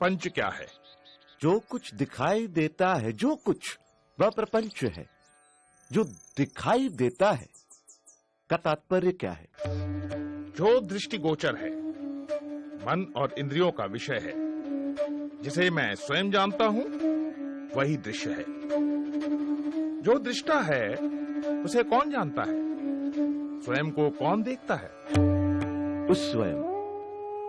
प्रपंच क्या है? जो कुछ दिखाई देता है, जो कुछ, वह प्रपंच है। जो दिखाई देता है का तात्पर्य क्या है? जो दृष्टिगोचर है, मन और इंद्रियों का विषय है, जिसे मैं स्वयं जानता हूं, वही दृश्य है। जो दृष्टा है उसे कौन जानता है? स्वयं को कौन देखता है? उस स्वयं,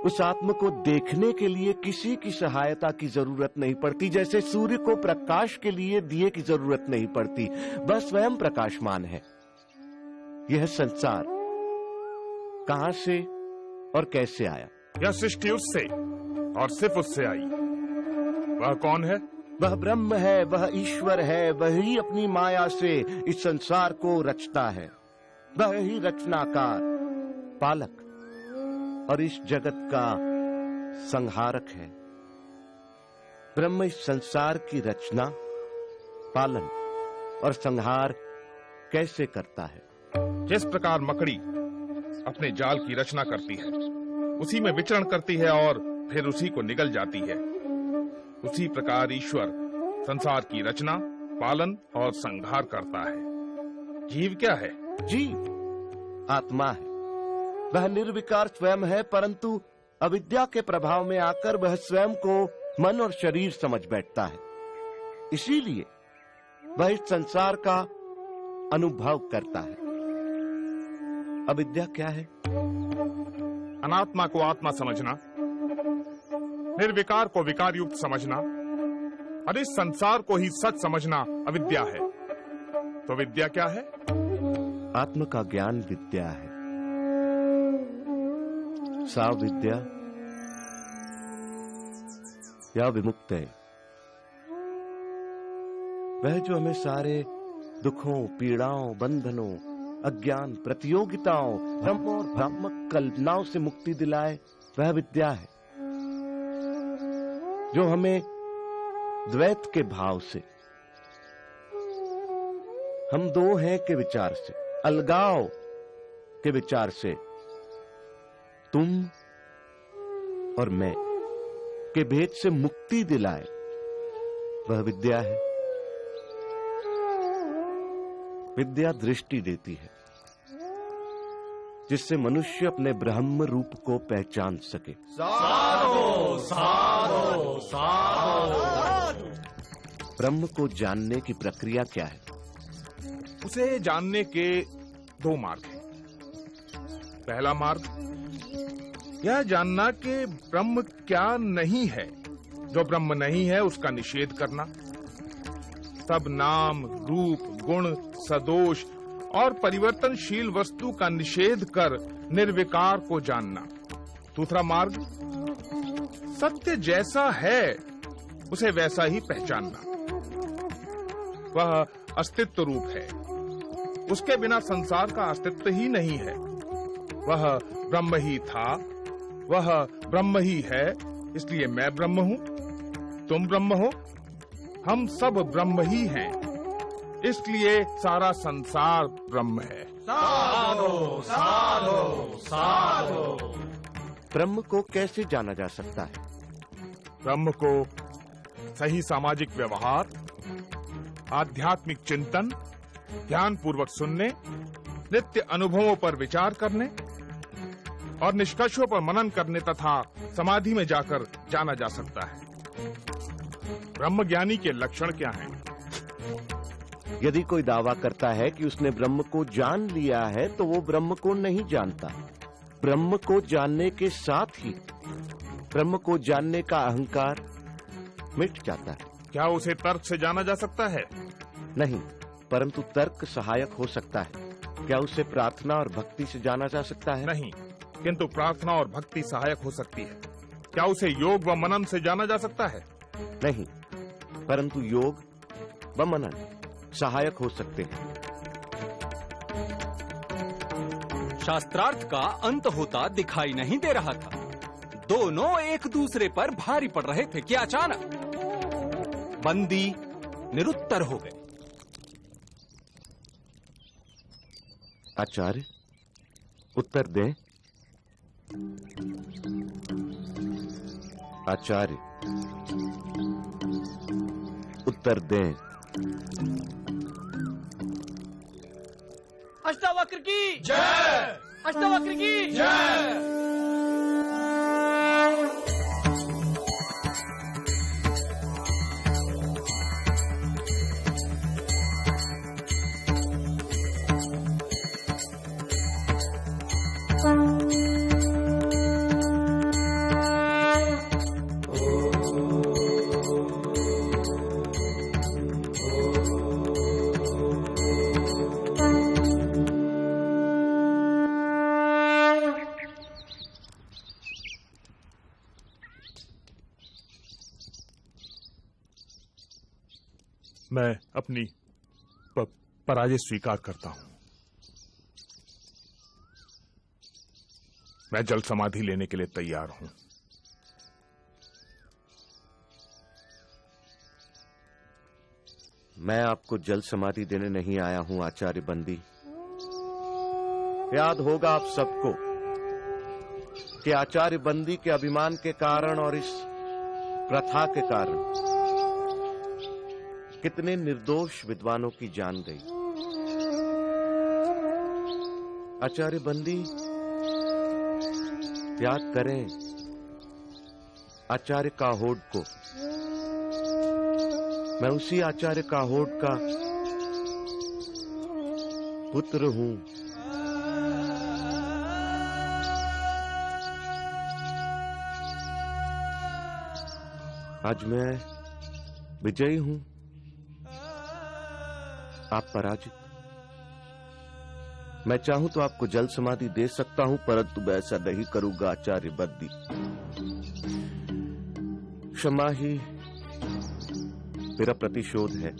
उस आत्म को देखने के लिए किसी की सहायता की जरूरत नहीं पड़ती। जैसे सूर्य को प्रकाश के लिए दिए की जरूरत नहीं पड़ती, वह स्वयं प्रकाशमान है। यह संसार कहां से और कैसे आया? यह सृष्टि उससे और सिर्फ उससे आई। वह कौन है? वह ब्रह्म है, वह ईश्वर है। वही अपनी माया से इस संसार को रचता है। वह ही रचनाकार, पालक और इस जगत का संहारक है। ब्रह्म इस संसार की रचना, पालन और संहार कैसे करता है? जिस प्रकार मकड़ी अपने जाल की रचना करती है, उसी में विचरण करती है और फिर उसी को निगल जाती है, उसी प्रकार ईश्वर संसार की रचना, पालन और संहार करता है। जीव क्या है? जीव आत्मा है। वह निर्विकार स्वयं है, परंतु अविद्या के प्रभाव में आकर वह स्वयं को मन और शरीर समझ बैठता है। इसीलिए वह इस संसार का अनुभव करता है। अविद्या क्या है? अनात्मा को आत्मा समझना, निर्विकार को विकार युक्त समझना और इस संसार को ही सच समझना अविद्या है। तो विद्या क्या है? आत्म का ज्ञान विद्या है। सा विद्या या विमुक्त है, वह जो हमें सारे दुखों, पीड़ाओं, बंधनों, अज्ञान, प्रतियोगिताओं, भ्रम और भ्रामक कल्पनाओं से मुक्ति दिलाए, वह विद्या है। जो हमें द्वैत के भाव से, हम दो हैं के विचार से, अलगाव के विचार से, तुम और मैं के भेद से मुक्ति दिलाए, वह विद्या है। विद्या दृष्टि देती है, जिससे मनुष्य अपने ब्रह्म रूप को पहचान सके। साधो साधो साधो। ब्रह्म को जानने की प्रक्रिया क्या है? उसे जानने के दो मार्ग हैं। पहला मार्ग यह जानना कि ब्रह्म क्या नहीं है। जो ब्रह्म नहीं है उसका निषेध करना। सब नाम, रूप, गुण, सदोष और परिवर्तनशील वस्तु का निषेध कर निर्विकार को जानना। दूसरा मार्ग सत्य जैसा है उसे वैसा ही पहचानना। वह अस्तित्व रूप है, उसके बिना संसार का अस्तित्व ही नहीं है। वह ब्रह्म ही था, वह ब्रह्म ही है, इसलिए मैं ब्रह्म हूं, तुम ब्रह्म हो, हम सब ब्रह्म ही हैं, इसलिए सारा संसार ब्रह्म है। साधो साधो साधो। ब्रह्म को कैसे जाना जा सकता है? ब्रह्म को सही सामाजिक व्यवहार, आध्यात्मिक चिंतन, ध्यान पूर्वक सुनने, नित्य अनुभवों पर विचार करने और निष्कर्षों पर मनन करने तथा समाधि में जाकर जाना जा सकता है। ब्रह्मज्ञानी के लक्षण क्या हैं? यदि कोई दावा करता है कि उसने ब्रह्म को जान लिया है, तो वो ब्रह्म को नहीं जानता। ब्रह्म को जानने के साथ ही ब्रह्म को जानने का अहंकार मिट जाता है। क्या उसे तर्क से जाना जा सकता है? नहीं, परंतु तर्क सहायक हो सकता है। क्या उसे प्रार्थना और भक्ति से जाना जा सकता है? नहीं, किंतु प्रार्थना और भक्ति सहायक हो सकती है। क्या उसे योग व मनन से जाना जा सकता है? नहीं, परंतु योग व मनन सहायक हो सकते हैं। शास्त्रार्थ का अंत होता दिखाई नहीं दे रहा था। दोनों एक दूसरे पर भारी पड़ रहे थे कि अचानक बंदी निरुत्तर हो गए। आचार्य, उत्तर दें। आचार्य, उत्तर दें। अष्टावक्र की जय। अष्टावक्र की जय। मैं अपनी पराजय स्वीकार करता हूं। मैं जल समाधि लेने के लिए तैयार हूं। मैं आपको जल समाधि देने नहीं आया हूं आचार्य बंदी। याद होगा आप सबको कि आचार्य बंदी के अभिमान के कारण और इस प्रथा के कारण कितने निर्दोष विद्वानों की जान गई। आचार्य बंदी, याद करें आचार्य काहोड को। मैं उसी आचार्य काहोड का पुत्र हूं। आज मैं विजयी हूं, आप पराजित। मैं चाहूं तो आपको जल समाधि दे सकता हूं, परंतु मैं ऐसा नहीं करूंगा आचार्य बंदी। क्षमा ही मेरा प्रतिशोध है।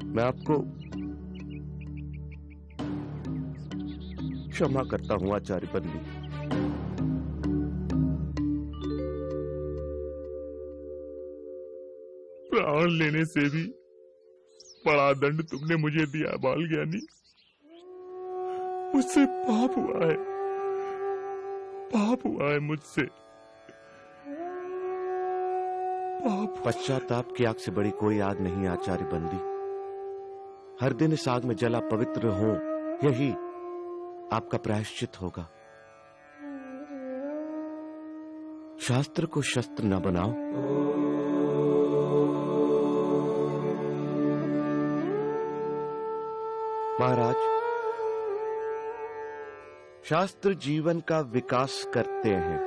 मैं आपको क्षमा करता हूं आचार्य बंदी। प्राण लेने से भी बड़ा दंड तुमने मुझे दिया बाल ज्ञानी। मुझसे पाप हुआ है, पाप हुआ है मुझसे पाप। पश्चाताप की आग से बड़ी कोई आग नहीं आचार्य बंदी। हर दिन इस आग में जला पवित्र हो, यही आपका प्रायश्चित होगा। शास्त्र को शस्त्र न बनाओ। महाराज, शास्त्र जीवन का विकास करते हैं,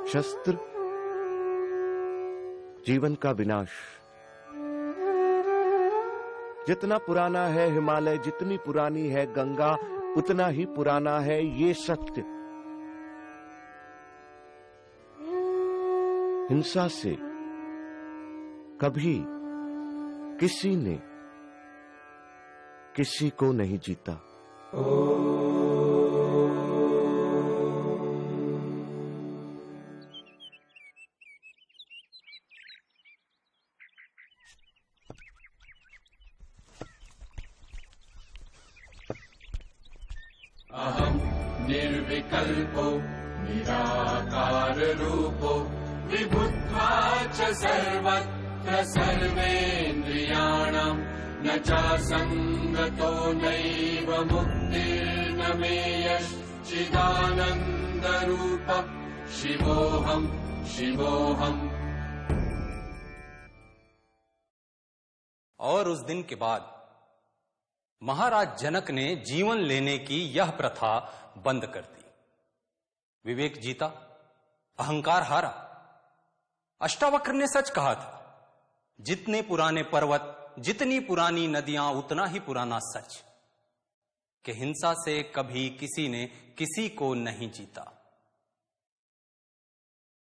शस्त्र जीवन का विनाश। जितना पुराना है हिमालय, जितनी पुरानी है गंगा, उतना ही पुराना है ये सत्य। हिंसा से कभी किसी ने किसी को नहीं जीता। अहं निर्विकल्पो निराकार रूपो विभुत्वा च सर्वत्र सर्वेन्द्रियाणां न चासंगतो नैव मुक्तिर्न मे यश्चिदानंद रूप शिवोऽहं शिवोऽहं। और उस दिन के बाद महाराज जनक ने जीवन लेने की यह प्रथा बंद कर दी। विवेक जीता, अहंकार हारा। अष्टावक्र ने सच कहा था, जितने पुराने पर्वत, जितनी पुरानी नदियां, उतना ही पुराना सच कि हिंसा से कभी किसी ने किसी को नहीं जीता।